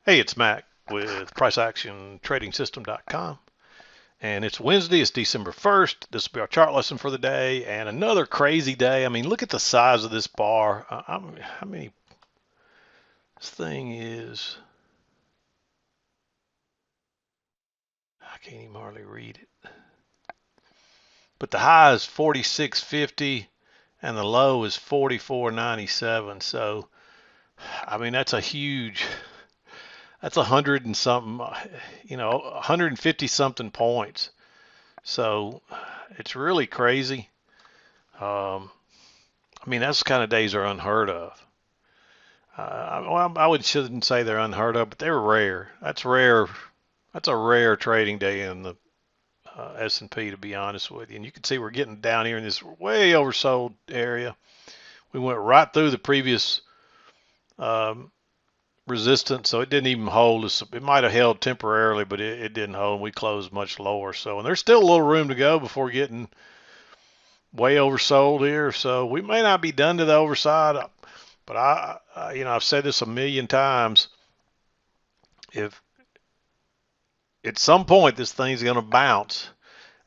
Hey, it's Mac with PriceActionTradingSystem.com. And it's Wednesday, it's December 1st. This will be our chart lesson for the day and another crazy day. I mean, look at the size of this bar. How many? This thing is, I can't even hardly read it. But the high is 46.50 and the low is 44.97. So, I mean, that's 100 and something, 150 something points. So it's really crazy. Um, I mean, those kind of days are unheard of. Well, shouldn't say they're unheard of, but they're rare. That's rare. That's a rare trading day in the S&P, to be honest with you. And you can see we're getting down here in this way oversold area. We went right through the previous um, resistance, so it didn't even hold. It might have held temporarily, but it didn't hold. We closed much lower. So, and there's still a little room to go before getting way oversold here. So we may not be done to the overside. But I've said this a million times. If at some point this thing's going to bounce,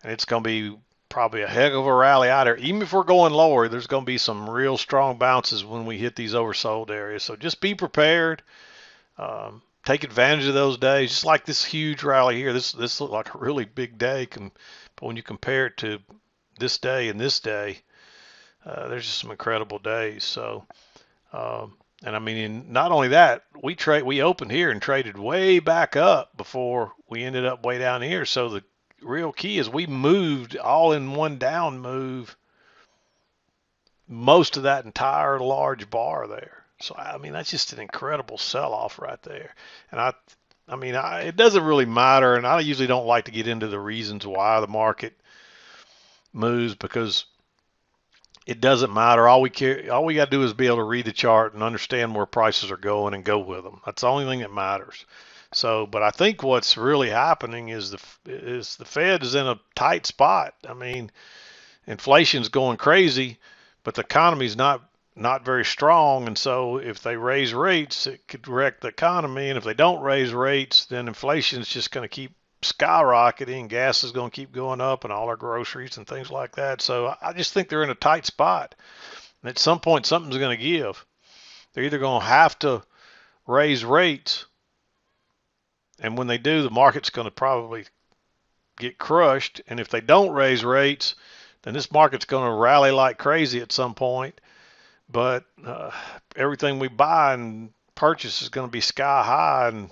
and it's going to be probably a heck of a rally out there. Even if we're going lower, there's going to be some real strong bounces when we hit these oversold areas. So just be prepared. Take advantage of those days. Just like this huge rally here. This looked like a really big day. But when you compare it to this day and this day, there's just some incredible days. So. And I mean, not only that, we opened here and traded way back up before we ended up way down here. So the real key is we moved all in one down move most of that entire large bar there. So I mean, that's just an incredible sell-off right there. And it doesn't really matter, and I usually don't like to get into the reasons why the market moves because it doesn't matter. All we got to do is be able to read the chart and understand where prices are going and go with them. That's the only thing that matters. So, but I think what's really happening is the Fed is in a tight spot. I mean, inflation's going crazy, but the economy's not very strong, and so if they raise rates, it could wreck the economy, and if they don't raise rates, then inflation's just going to keep skyrocketing. Gas is going to keep going up, and all our groceries and things like that. So I just think they're in a tight spot. And at some point, something's going to give. They're either going to have to raise rates, and when they do, the market's going to probably get crushed. And if they don't raise rates, then this market's going to rally like crazy at some point. But everything we buy and purchase is going to be sky high, and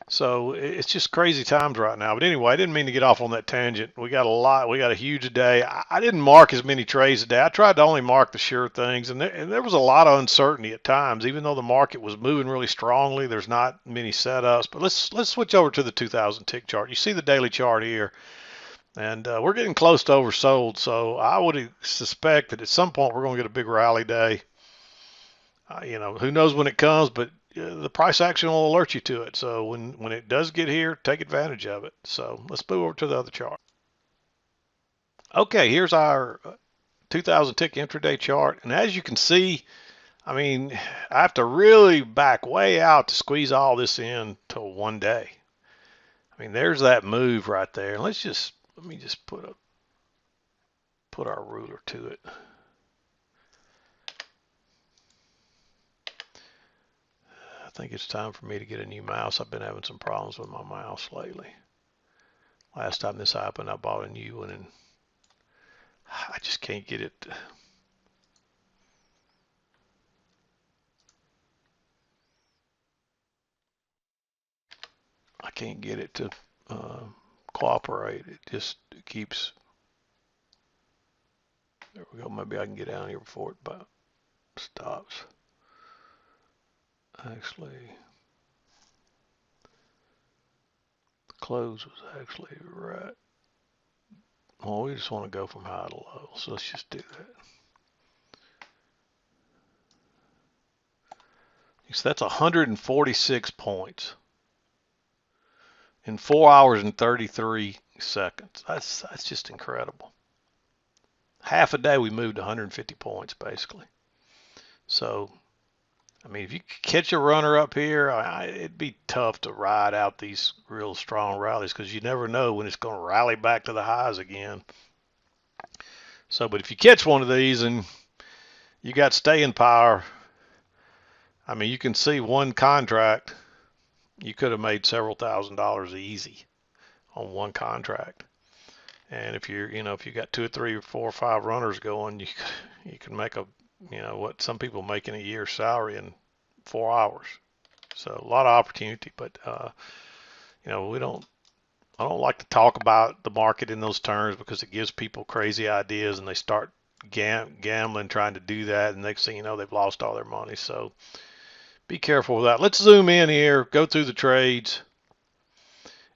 so it's just crazy times right now. But anyway, I didn't mean to get off on that tangent. We got a huge day. I didn't mark as many trades today. I tried to only mark the sure things, and there was a lot of uncertainty at times. Even though the market was moving really strongly, there's not many setups. But let's switch over to the 2,000 tick chart. You see the daily chart here, and we're getting close to oversold. So I would suspect that at some point we're going to get a big rally day. Who knows when it comes, but the price action will alert you to it. So when it does get here, take advantage of it. So let's move over to the other chart. Okay, here's our 2000 tick intraday chart. And as you can see, I mean, I have to really back way out to squeeze all this in to one day. I mean, there's that move right there. Let me just put our ruler to it. I think it's time for me to get a new mouse. I've been having some problems with my mouse lately. Last time this happened, I bought a new one and I just can't get it. I can't get it to cooperate. It just keeps. There we go. Maybe I can get down here before it stops. Actually, the close was actually right. Well, we just want to go from high to low, so let's just do that. So that's 146 points in 4 hours and 33 seconds. That's just incredible. Half a day we moved 150 points basically. So I mean, if you could catch a runner up here, it'd be tough to ride out these real strong rallies because you never know when it's going to rally back to the highs again. So, but if you catch one of these and you got staying power, I mean, you can see one contract, you could have made several $1,000s easy on one contract. And if you're, if you got 2 or 3 or 4 or 5 runners going, you can make a, what some people make in a year's salary in 4 hours. So a lot of opportunity, but we don't. I don't like to talk about the market in those terms because it gives people crazy ideas and they start gambling trying to do that, and next thing you know they've lost all their money. So be careful with that. Let's zoom in here, go through the trades.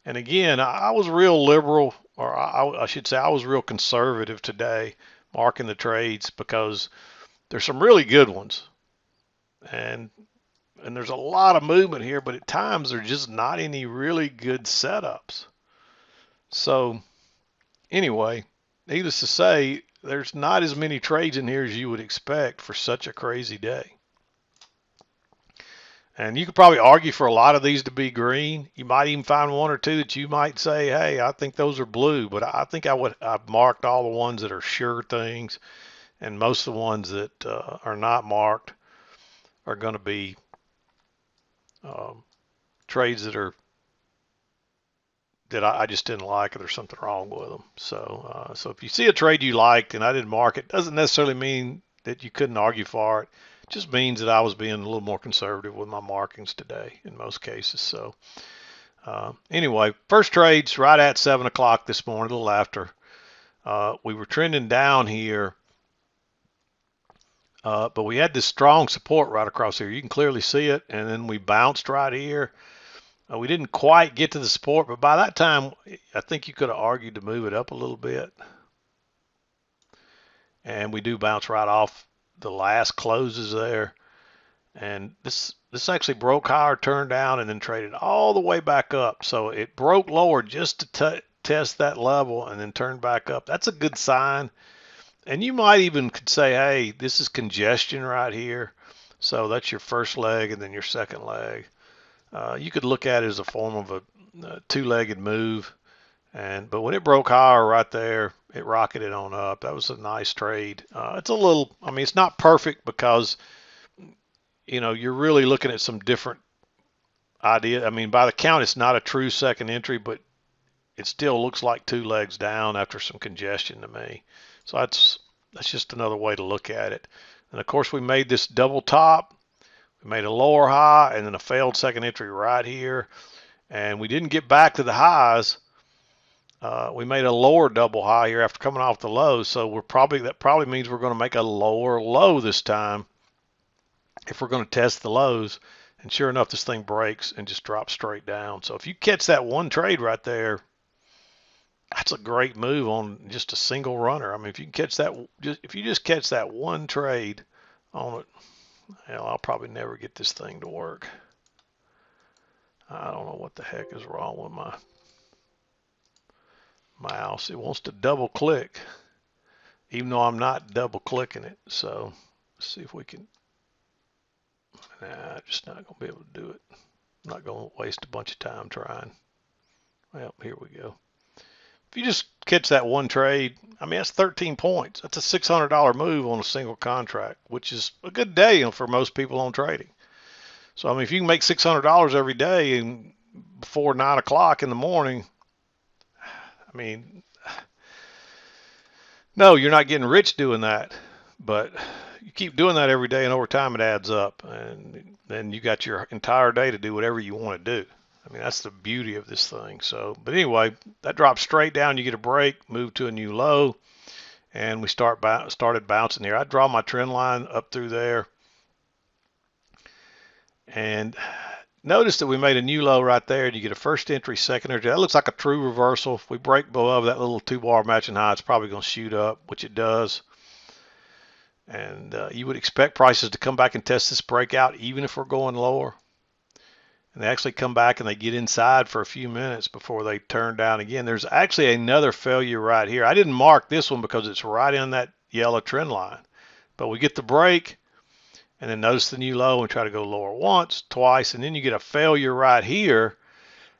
And again, I was real liberal, or I should say I was real conservative today marking the trades because there's some really good ones. And there's a lot of movement here, but at times there's just not any really good setups. So anyway, needless to say, there's not as many trades in here as you would expect for such a crazy day. And you could probably argue for a lot of these to be green. You might even find 1 or 2 that you might say, hey, I think those are blue. But I think I've marked all the ones that are sure things, and most of the ones that are not marked are going to be trades that I just didn't like, or there's something wrong with them. So if you see a trade you liked and I didn't mark it, doesn't necessarily mean that you couldn't argue for it. It just means that I was being a little more conservative with my markings today in most cases. So anyway, first trade's right at 7 o'clock this morning, a little after. We were trending down here, but we had this strong support right across here. You can clearly see it, and then we bounced right here. We didn't quite get to the support, but by that time, I think you could have argued to move it up a little bit. And we do bounce right off the last closes there. And this actually broke higher, turned down, and then traded all the way back up. So it broke lower just to test that level and then turned back up. That's a good sign. And you might even could say, hey, this is congestion right here. So that's your first leg and then your second leg. You could look at it as a form of a two-legged move, but when it broke higher right there, it rocketed on up. That was a nice trade. It's a little, I mean, it's not perfect because you're really looking at some different idea. I mean, by the count, it's not a true second entry, but it still looks like 2 legs down after some congestion to me. So that's just another way to look at it. And of course, we made this double top. We made a lower high and then a failed second entry right here. And we didn't get back to the highs. We made a lower double high here after coming off the low. So that probably means we're going to make a lower low this time if we're going to test the lows. And sure enough, this thing breaks and just drops straight down. So if you catch that one trade right there, that's a great move on just a single runner. I mean, if you catch that, if you just catch that one trade on it, hell, I'll probably never get this thing to work. I don't know what the heck is wrong with my mouse. It wants to double click, even though I'm not double clicking it. So let's see if we can. Nah, just not going to be able to do it. I'm not going to waste a bunch of time trying. Well, here we go. If you just catch that one trade, I mean, that's 13 points. That's a $600 move on a single contract, which is a good day for most people on trading. So, I mean, if you can make $600 every day and before 9 o'clock in the morning, I mean, no, you're not getting rich doing that, but you keep doing that every day and over time it adds up, and then you got your entire day to do whatever you want to do. I mean, that's the beauty of this thing. So, but anyway, that drops straight down. You get a break, move to a new low, and we started bouncing here. I draw my trend line up through there, and notice that we made a new low right there. And you get a first entry, second entry. That looks like a true reversal. If we break below that little 2-bar matching high, it's probably going to shoot up, which it does. And you would expect prices to come back and test this breakout, even if we're going lower. And they actually come back and they get inside for a few minutes before they turn down again. There's actually another failure right here. I didn't mark this one because it's right in that yellow trend line. But we get the break, and then notice the new low and try to go lower once, twice, and then you get a failure right here,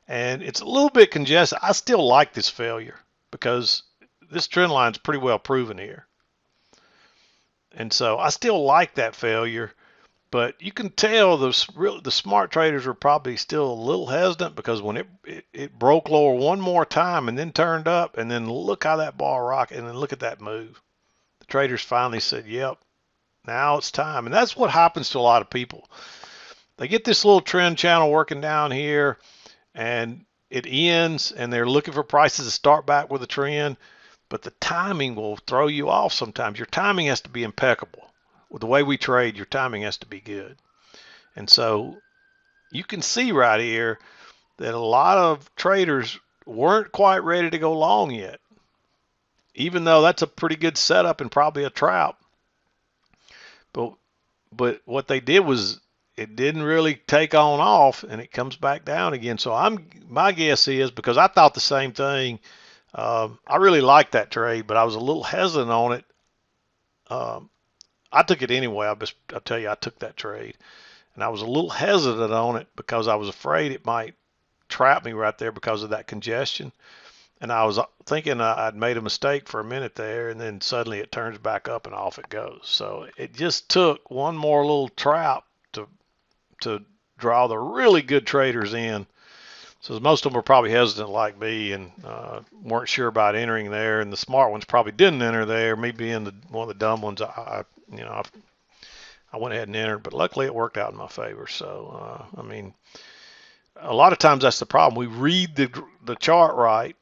and it's a little bit congested. I still like this failure because this trend line is pretty well proven here. And so I still like that failure, but you can tell the smart traders are probably still a little hesitant because when it broke lower one more time and then turned up, and then look how that bar rocked, and then look at that move. The traders finally said, yep, now it's time. And that's what happens to a lot of people. They get this little trend channel working down here, and it ends, and they're looking for prices to start back with a trend, but the timing will throw you off sometimes. Your timing has to be impeccable. With the way we trade, your timing has to be good. And so you can see right here that a lot of traders weren't quite ready to go long yet, even though that's a pretty good setup and probably a trap. But what they did was it didn't really take on off, and it comes back down again. So my guess is, because I thought the same thing, I really liked that trade, but I was a little hesitant on it. I took it anyway. I'll tell you, I took that trade, and I was a little hesitant on it because I was afraid it might trap me right there because of that congestion. And I was thinking I'd made a mistake for a minute there, and then suddenly it turns back up and off it goes. So it just took one more little trap to draw the really good traders in. So most of them were probably hesitant like me and weren't sure about entering there, and the smart ones probably didn't enter there. Me being one of the dumb ones, I went ahead and entered, but luckily it worked out in my favor. So I mean, a lot of times that's the problem. We read the chart right.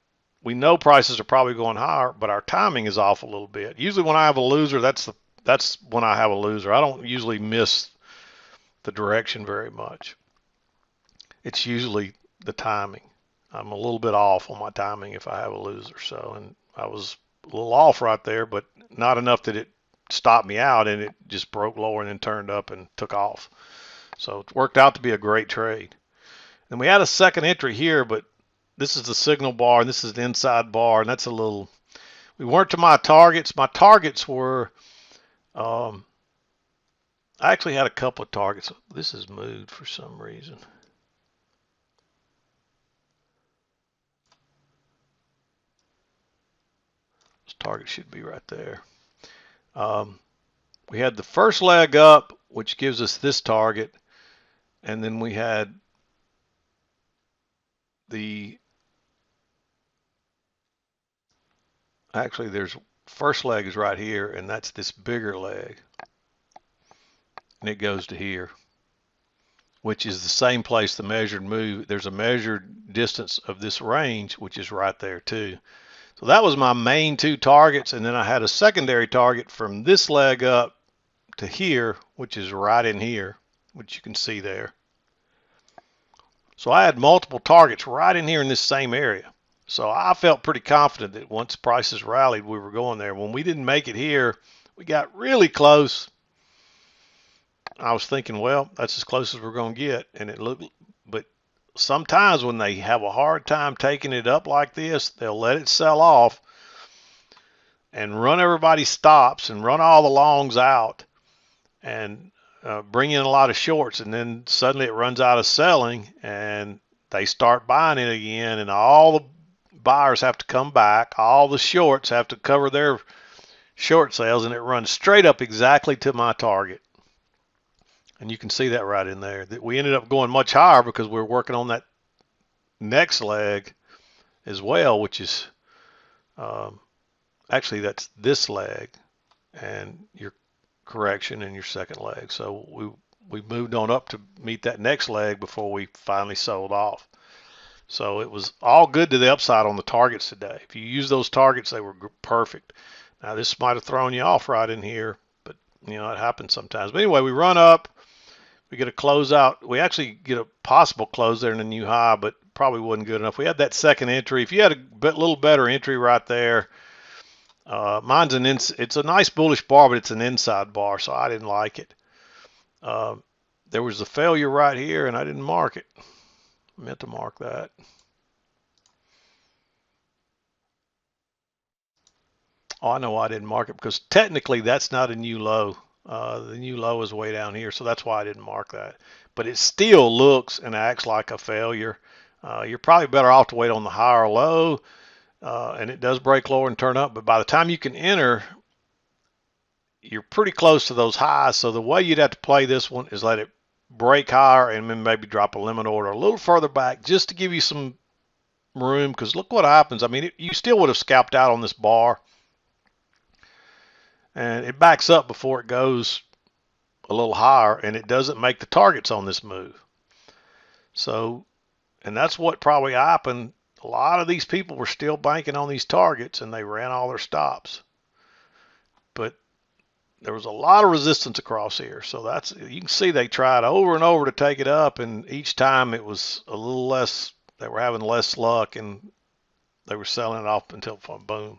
We know prices are probably going higher, but our timing is off a little bit. Usually when I have a loser, that's when I have a loser. I don't usually miss the direction very much. It's usually the timing. I'm a little bit off on my timing if I have a loser. So, and I was a little off right there, but not enough that it stopped me out, and it just broke lower and then turned up and took off. So it worked out to be a great trade. And we had a second entry here, but this is the signal bar, and this is the inside bar, and that's a little, we weren't to my targets. My targets were, I actually had a couple of targets. This is moved for some reason. This target should be right there. We had the first leg up, which gives us this target, and then we had actually there's first leg is right here, and that's this bigger leg, and it goes to here, which is the same place the measured move. There's a measured distance of this range, which is right there too. So that was my main two targets, and then I had a secondary target from this leg up to here, which is right in here, which you can see there. So I had multiple targets right in here in this same area. So I felt pretty confident that once prices rallied, we were going there. When we didn't make it here, we got really close. I was thinking, well, that's as close as we're going to get. And it looked, but sometimes when they have a hard time taking it up like this, they'll let it sell off and run everybody's stops and run all the longs out and bring in a lot of shorts, and then suddenly it runs out of selling and they start buying it again, and all the buyers have to come back, all the shorts have to cover their short sales, and it runs straight up exactly to my target. And you can see that right in there. That we ended up going much higher because we're working on that next leg as well, which is actually that's this leg and your correction in your second leg. So we moved on up to meet that next leg before we finally sold off. So it was all good to the upside on the targets today. If you use those targets, they were perfect. Now this might have thrown you off right in here, but you know, it happens sometimes. But anyway, we run up, we get a close out. We actually get a possible close there in a new high, but probably wasn't good enough. We had that second entry. If you had a little better entry right there, mine's it's a nice bullish bar, but it's an inside bar, so I didn't like it. There was a failure right here, and I didn't mark it. I meant to mark that. Oh, I know why I didn't mark it, because technically that's not a new low. The new low is way down here, so that's why I didn't mark that. But it still looks and acts like a failure. You're probably better off to wait on the higher low, and it does break lower and turn up. But by the time you can enter, you're pretty close to those highs. So the way you'd have to play this one is let it break higher and then maybe drop a limit order a little further back just to give you some room. Because look what happens. I mean, you still would have scalped out on this bar, and it backs up before it goes a little higher, and it doesn't make the targets on this move. So, and that's what probably happened. A lot of these people were still banking on these targets, and they ran all their stops. But there was a lot of resistance across here. So that's, you can see they tried over and over to take it up, and each time it was a little less, they were having less luck, and they were selling it off until boom.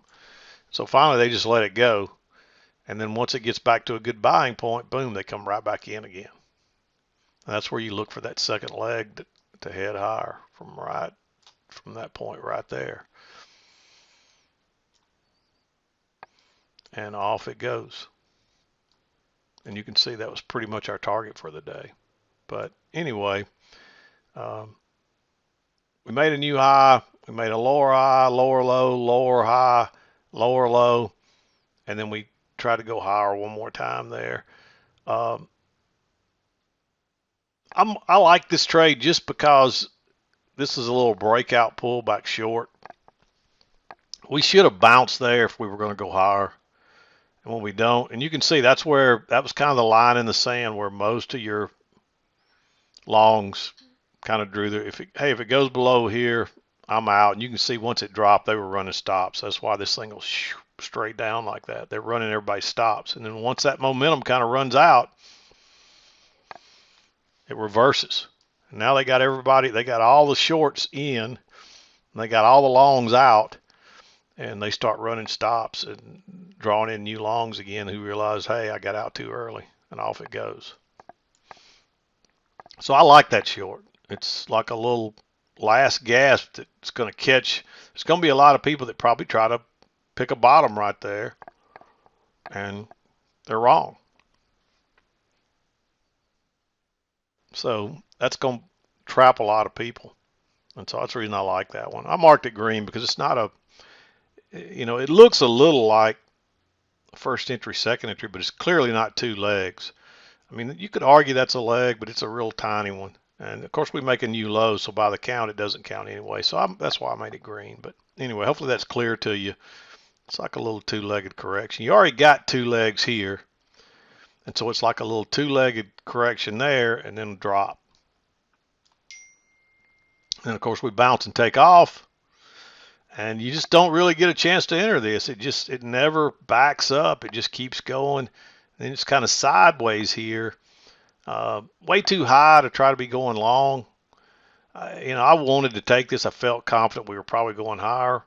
So finally they just let it go. And then once it gets back to a good buying point, boom, they come right back in again. And that's where you look for that second leg to head higher from that point right there. And off it goes. And you can see that was pretty much our target for the day. But anyway, we made a new high. We made a lower high, lower low, lower high, lower low, and then we tried to go higher one more time there. I like this trade just because this is a little breakout pullback short. We should have bounced there if we were going to go higher. And when we don't, and you can see that was kind of the line in the sand where most of your longs kind of drew there. If it goes below here, I'm out. And you can see once it dropped, they were running stops. That's why this thing goes straight down like that. They're running everybody's stops. And then once that momentum kind of runs out, it reverses. And now they got all the shorts in, and they got all the longs out, and they start running stops and drawing in new longs again who realize, hey, I got out too early, and off it goes. So I like that short. It's like a little last gasp that's going to catch. There's going to be a lot of people that probably try to pick a bottom right there, and they're wrong. So that's going to trap a lot of people. And so that's the reason I like that one. I marked it green because it's not it looks a little like first entry, second entry, but it's clearly not two legs. I mean, you could argue that's a leg, but it's a real tiny one. And of course we make a new low, so by the count, it doesn't count anyway. So that's why I made it green. But anyway, hopefully that's clear to you. It's like a little two-legged correction. You already got two legs here. And so it's like a little two-legged correction there and then drop. And of course we bounce and take off. And you just don't really get a chance to enter this. It never backs up. It just keeps going. And it's kind of sideways here. Way too high to try to be going long. I wanted to take this. I felt confident we were probably going higher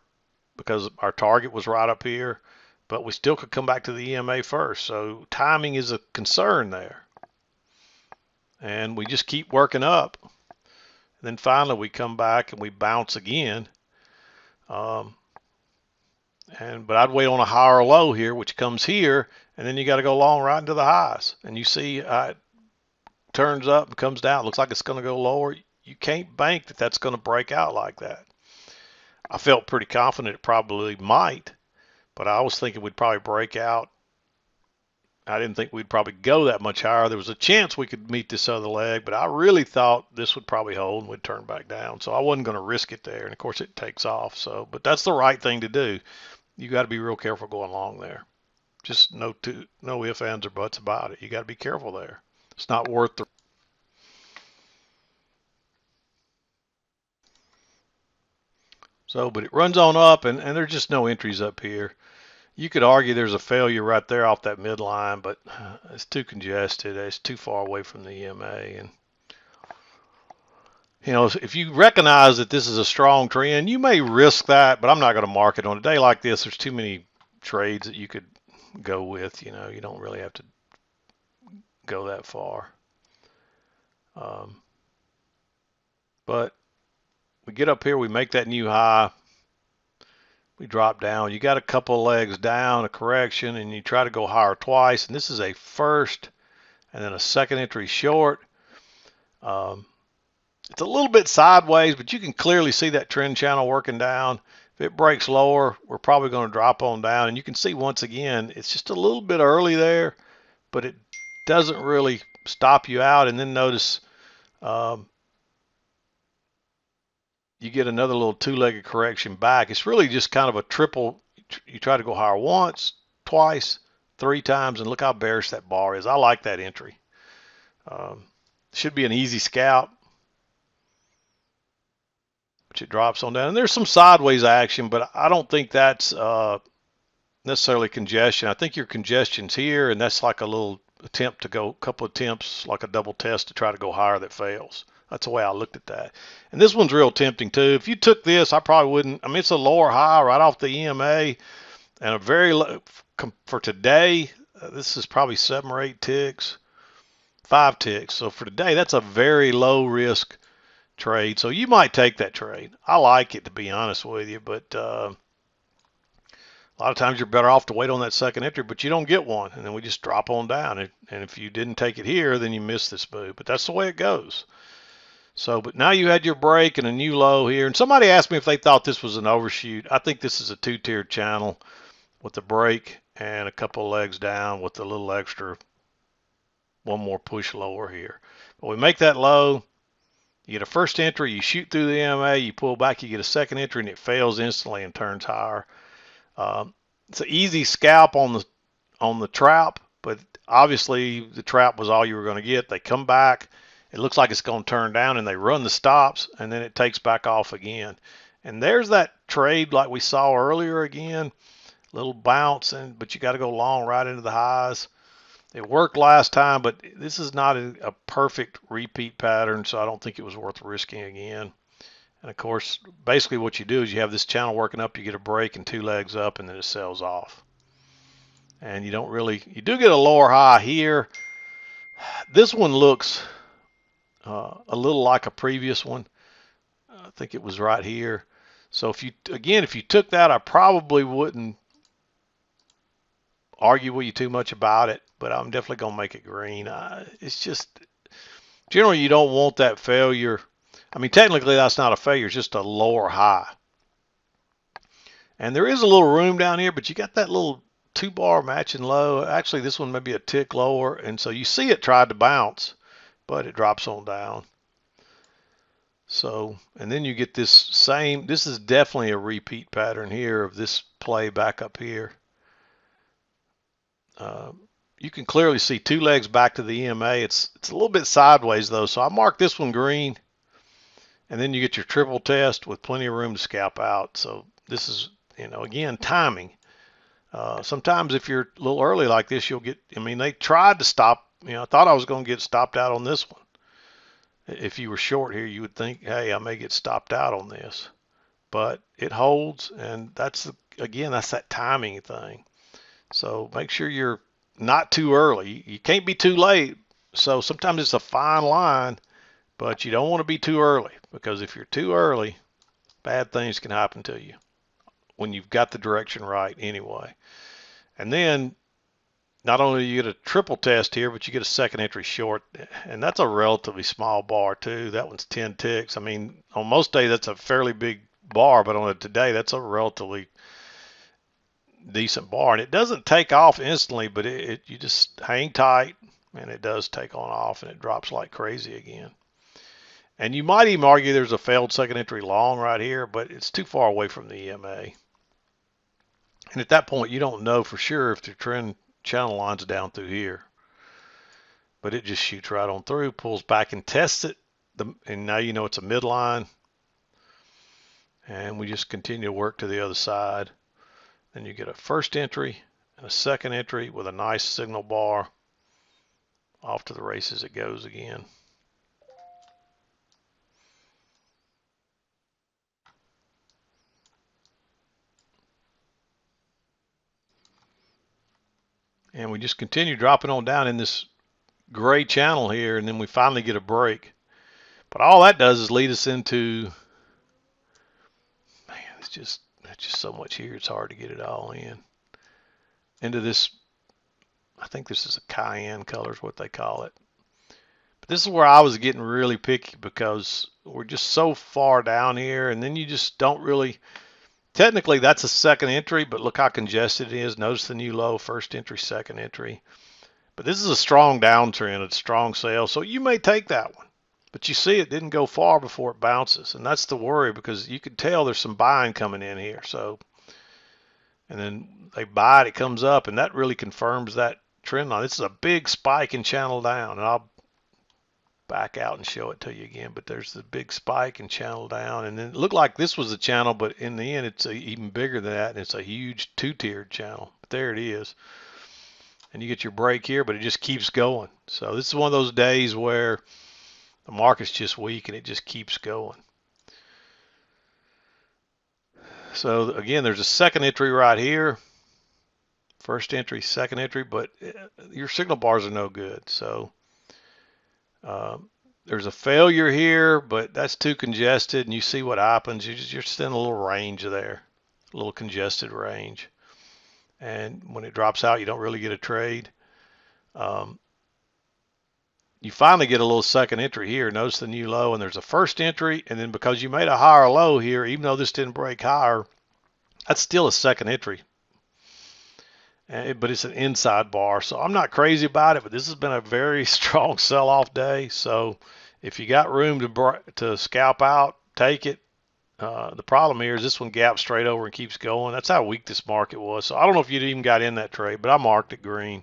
because our target was right up here, but we still could come back to the EMA first. So timing is a concern there. And we just keep working up. And then finally we come back and we bounce again. But I'd wait on a higher low here, which comes here, and then you got to go long right into the highs. And you see it turns up and comes down. It looks like it's going to go lower. You can't bank that that's going to break out like that. I felt pretty confident it probably might, but I was thinking we'd probably break out. I didn't think we'd probably go that much higher. There was a chance we could meet this other leg, but I really thought this would probably hold and would turn back down. So I wasn't going to risk it there. And of course it takes off. But that's the right thing to do. You got to be real careful going long there. Just no ifs, ands, or buts about it. You got to be careful there. It's not worth the. So, but it runs on up, and there's just no entries up here. You could argue there's a failure right there off that midline, but it's too congested. It's too far away from the EMA. And, if you recognize that this is a strong trend, you may risk that, but I'm not going to mark it on a day like this. There's too many trades that you could go with. You don't really have to go that far. But we get up here, we make that new high. We drop down. You got a couple of legs down, a correction, and you try to go higher twice. And this is a first and then a second entry short. Um, it's a little bit sideways, but you can clearly see that trend channel working down. If it breaks lower, we're probably going to drop on down. And you can see once again, it's just a little bit early there, but it doesn't really stop you out. And then notice you get another little two-legged correction back. It's really just kind of a triple. You try to go higher once, twice, three times, and look how bearish that bar is. I like that entry. Should be an easy scalp, which it drops on down. And there's some sideways action, but I don't think that's necessarily congestion. I think your congestion's here, and that's like a little attempt to go, a couple of attempts, like a double test to try to go higher that fails. That's the way I looked at that. And this one's real tempting too. If you took this, I probably wouldn't. I mean, it's a lower high right off the EMA, and a very low for today. This is probably 7 or 8 ticks, 5 ticks. So for today, that's a very low risk trade. So you might take that trade. I like it, to be honest with you, but a lot of times you're better off to wait on that second entry, but you don't get one, and then we just drop on down. And if you didn't take it here, then you miss this move. But that's the way it goes. So, but now you had your break and a new low here. And somebody asked me if they thought this was an overshoot. I think this is a two-tiered channel with the break and a couple of legs down with a little extra, one more push lower here. But we make that low. You get a first entry, you shoot through the EMA, you pull back, you get a second entry, and it fails instantly and turns higher. It's an easy scalp on the trap, but obviously the trap was all you were going to get. They come back. It looks like it's going to turn down, and they run the stops, and then it takes back off again. And there's that trade like we saw earlier again, little bounce, but you got to go long right into the highs. It worked last time, but this is not a perfect repeat pattern, so I don't think it was worth risking again. And of course, basically what you do is you have this channel working up, you get a break and 2 legs up, and then it sells off. And you do get a lower high here. This one looks a little like a previous one. I think it was right here. So if you took that, I probably wouldn't argue with you too much about it, but I'm definitely going to make it green. It's just, generally you don't want that failure. I mean, technically that's not a failure, it's just a lower high. And there is a little room down here, but you got that little 2-bar matching low. Actually, this one may be a tick lower, and so you see it tried to bounce, but it drops on down. So, and then you get this is definitely a repeat pattern here of this play back up here. You can clearly see 2 legs back to the EMA. It's a little bit sideways though, so I marked this one green. And then you get your triple test with plenty of room to scalp out. So this is, again, timing. Sometimes if you're a little early like this, you'll get, they tried to stop, I thought I was going to get stopped out on this one. If you were short here, you would think, hey, I may get stopped out on this. But it holds, and that's that timing thing. So make sure you're not too early. You can't be too late. So sometimes it's a fine line, but you don't want to be too early, because if you're too early, bad things can happen to you when you've got the direction right anyway. And then not only do you get a triple test here, but you get a second entry short, and that's a relatively small bar too. That one's 10 ticks. I mean, on most days that's a fairly big bar, but on a today that's a relatively decent bar, and it doesn't take off instantly, but you just hang tight, and it does take on off, and it drops like crazy again. And you might even argue there's a failed second entry long right here, but it's too far away from the EMA. And at that point, you don't know for sure if the trend channel line's down through here. But it just shoots right on through, pulls back and tests it, and now you know it's a midline. And we just continue to work to the other side. Then you get a first entry and a second entry with a nice signal bar. Off to the races it goes again. And we just continue dropping on down in this gray channel here, and then we finally get a break. But all that does is lead us into, man, it's just There's just so much here, it's hard to get it all in. Into this, I think this is a cayenne color is what they call it. But this is where I was getting really picky because we're just so far down here, and then you just don't really, technically that's a second entry, but look how congested it is. Notice the new low, first entry, second entry. But this is a strong downtrend, a strong sell, so you may take that one. But you see it didn't go far before it bounces, and that's the worry because you could tell there's some buying coming in here. So, and then they buy it, it comes up, and that really confirms that trend line. This is a big spike and channel down, and I'll back out and show it to you again. But there's the big spike and channel down, and then it looked like this was the channel, but in the end, it's even bigger than that, and it's a huge two-tiered channel. But there it is. And you get your break here, but it just keeps going. So this is one of those days where the market's just weak and it just keeps going. So again, there's a second entry right here. First entry, second entry, but your signal bars are no good. So there's a failure here, but that's too congested, and you see what happens. You're just in a little range there, a little congested range. And when it drops out, you don't really get a trade. You finally get a little second entry here. Notice the new low, and there's a first entry, and then because you made a higher low here, even though this didn't break higher, that's still a second entry. But it's an inside bar, so I'm not crazy about it, but this has been a very strong sell-off day. So if you got room to scalp out, take it. The problem here is this one gaps straight over and keeps going. That's how weak this market was. So I don't know if you'd even got in that trade, but I marked it green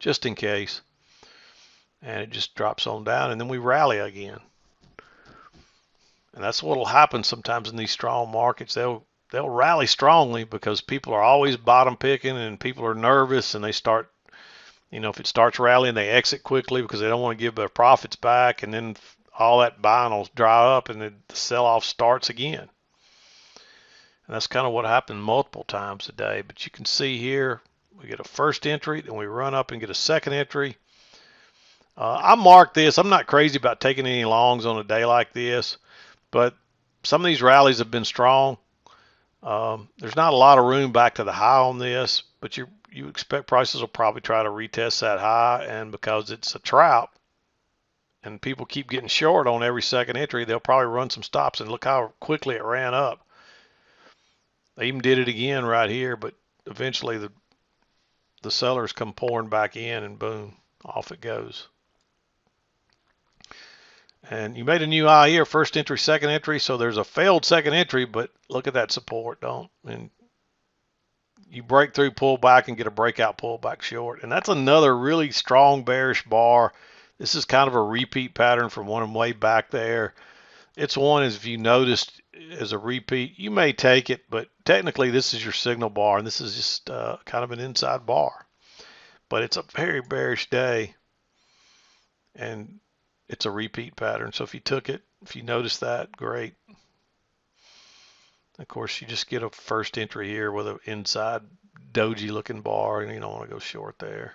just in case. And it just drops on down, and then we rally again. And that's what will happen sometimes in these strong markets. They'll rally strongly because people are always bottom picking and people are nervous, and they start, if it starts rallying, they exit quickly because they don't want to give their profits back, and then all that buying will dry up and the sell-off starts again. And that's kind of what happened multiple times today. But you can see here, we get a first entry, then we run up and get a second entry. I marked this. I'm not crazy about taking any longs on a day like this, but some of these rallies have been strong. There's not a lot of room back to the high on this, but you expect prices will probably try to retest that high, and because it's a trap and people keep getting short on every second entry, they'll probably run some stops, and look how quickly it ran up. They even did it again right here, but eventually the sellers come pouring back in, and boom, off it goes. And you made a new high here, first entry, second entry. So there's a failed second entry, but look at that support, and you break through, pull back, and get a breakout pullback short. And that's another really strong bearish bar. This is kind of a repeat pattern from one way back there. It's one, as if you noticed, as a repeat. You may take it, but technically this is your signal bar, and this is just kind of an inside bar. But it's a very bearish day, and it's a repeat pattern. So if you took it, if you noticed that, great. Of course, you just get a first entry here with an inside doji looking bar, and you don't want to go short there.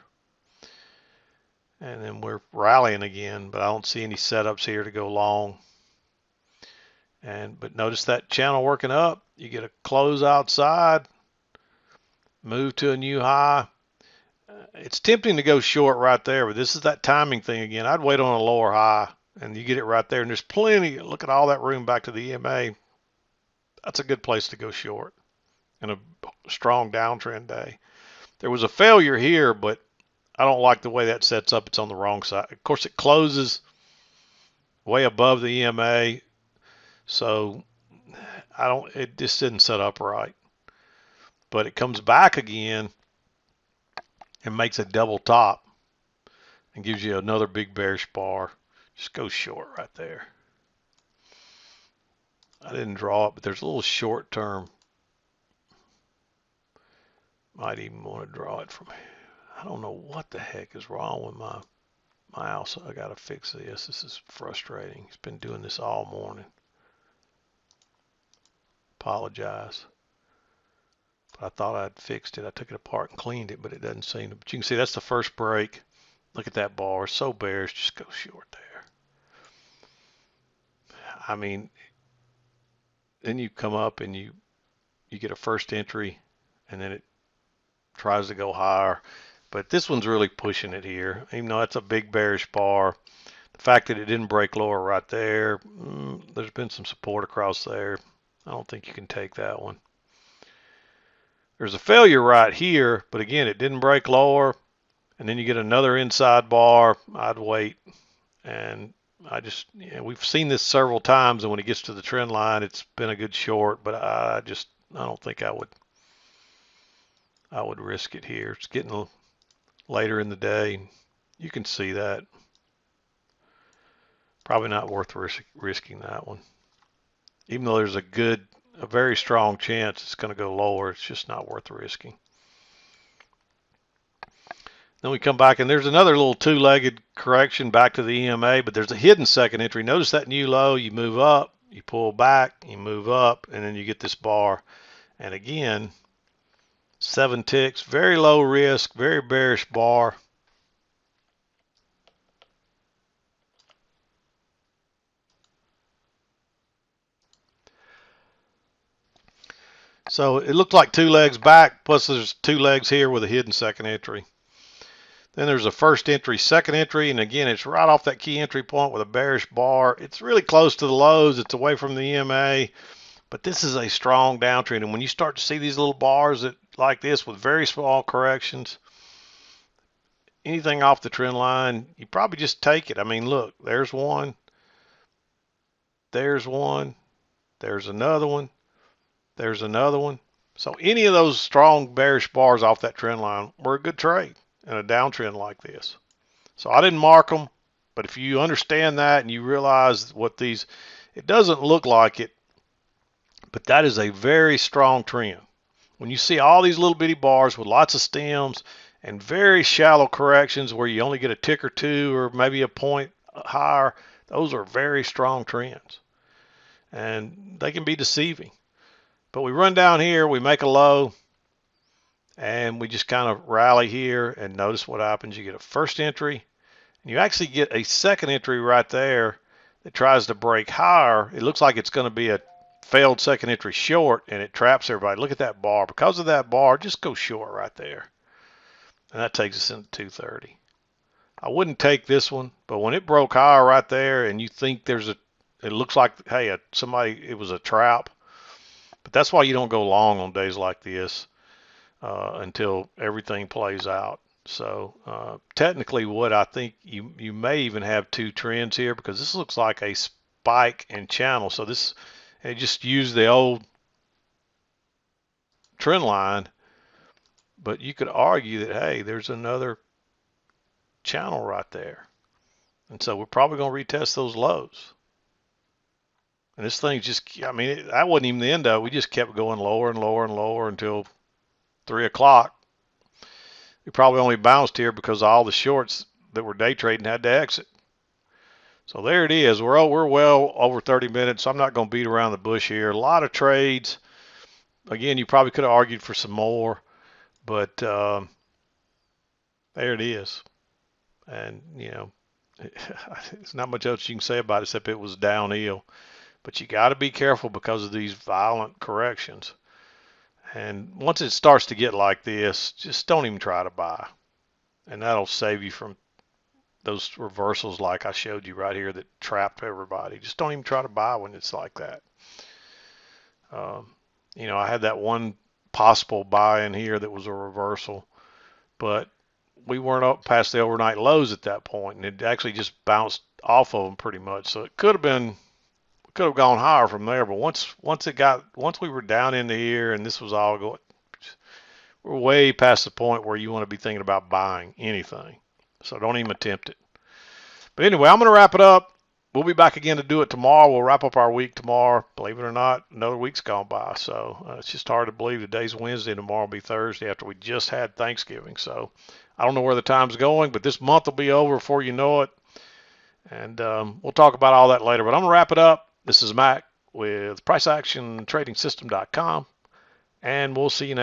And then we're rallying again, but I don't see any setups here to go long. But notice that channel working up. You get a close outside, move to a new high. It's tempting to go short right there, but this is that timing thing again. I'd wait on a lower high, and you get it right there. And there's plenty. Look at all that room back to the EMA. That's a good place to go short in a strong downtrend day. There was a failure here, but I don't like the way that sets up. It's on the wrong side. Of course, it closes way above the EMA, so it just didn't set up right. But it comes back again and makes a double top and gives you another big bearish bar. Just go short right there. I didn't draw it, but there's a little short term. Might even want to draw it from here. I don't know what the heck is wrong with my mouse. I got to fix this. This is frustrating. It's been doing this all morning. Apologize. But I thought I'd fixed it. I took it apart and cleaned it, but it doesn't seem to. But you can see that's the first break. Look at that bar. It's so bearish. Just go short there. I mean, then you come up and you you get a first entry, and then it tries to go higher. But this one's really pushing it here, even though that's a big bearish bar. The fact that it didn't break lower right there, there's been some support across there. I don't think you can take that one. There's a failure right here, but again, it didn't break lower. And then you get another inside bar. I'd wait. And we've seen this several times, and when it gets to the trend line, it's been a good short, but I don't think I would risk it here. It's getting later in the day. You can see that. Probably not worth risking that one. Even though there's a very strong chance it's going to go lower, it's just not worth risking. Then we come back, and there's another little two-legged correction back to the EMA, but there's a hidden second entry. Notice that new low, you move up, you pull back, you move up, and then you get this bar. And again, 7 ticks, very low risk, very bearish bar. So it looked like 2 legs back, plus there's 2 legs here with a hidden second entry. Then there's a first entry, second entry, and again, it's right off that key entry point with a bearish bar. It's really close to the lows. It's away from the EMA, but this is a strong downtrend. And when you start to see these little bars like this with very small corrections, anything off the trend line, you probably just take it. I mean, look, there's one, there's one, there's another one, there's another one. So any of those strong bearish bars off that trend line were a good trade in a downtrend like this. So I didn't mark them, but if you understand that and you realize what these, it doesn't look like it, but that is a very strong trend. When you see all these little bitty bars with lots of stems and very shallow corrections where you only get a tick or two or maybe a point higher, those are very strong trends. And they can be deceiving. But we run down here, we make a low, and we just kind of rally here, and notice what happens. You get a first entry, and you actually get a second entry right there that tries to break higher. It looks like it's going to be a failed second entry short, and it traps everybody. Look at that bar. Because of that bar, just go short right there. And that takes us into 230. I wouldn't take this one, but when it broke higher right there, and you think it looks like, hey, it was a trap. But that's why you don't go long on days like this until everything plays out. So technically what I think you may even have 2 trends here, because this looks like a spike and channel. So it just used the old trend line, but you could argue that, hey, there's another channel right there. And so we're probably going to retest those lows. And this thing just, I mean, that wasn't even the end of it. We just kept going lower and lower and lower until 3 o'clock. We probably only bounced here because all the shorts that were day trading had to exit. So there it is. We're well over 30 minutes. So I'm not going to beat around the bush here. A lot of trades. Again, you probably could have argued for some more, but there it is. And, you know, there's not much else you can say about it except it was downhill. But you got to be careful because of these violent corrections. And once it starts to get like this, just don't even try to buy. And that'll save you from those reversals like I showed you right here that trapped everybody. Just don't even try to buy when it's like that. You know, I had that one possible buy in here that was a reversal, but we weren't up past the overnight lows at that point, and it actually just bounced off of them pretty much. So it could have gone higher from there, but once we were down into here and this was all going, we're way past the point where you want to be thinking about buying anything. So don't even attempt it. But anyway, I'm going to wrap it up. We'll be back again to do it tomorrow. We'll wrap up our week tomorrow. Believe it or not, another week's gone by. So it's just hard to believe today's Wednesday and tomorrow will be Thursday after we just had Thanksgiving. So I don't know where the time's going, but this month will be over before you know it. And we'll talk about all that later. But I'm going to wrap it up. This is Mac with PriceActionTradingSystem.com, and we'll see you next.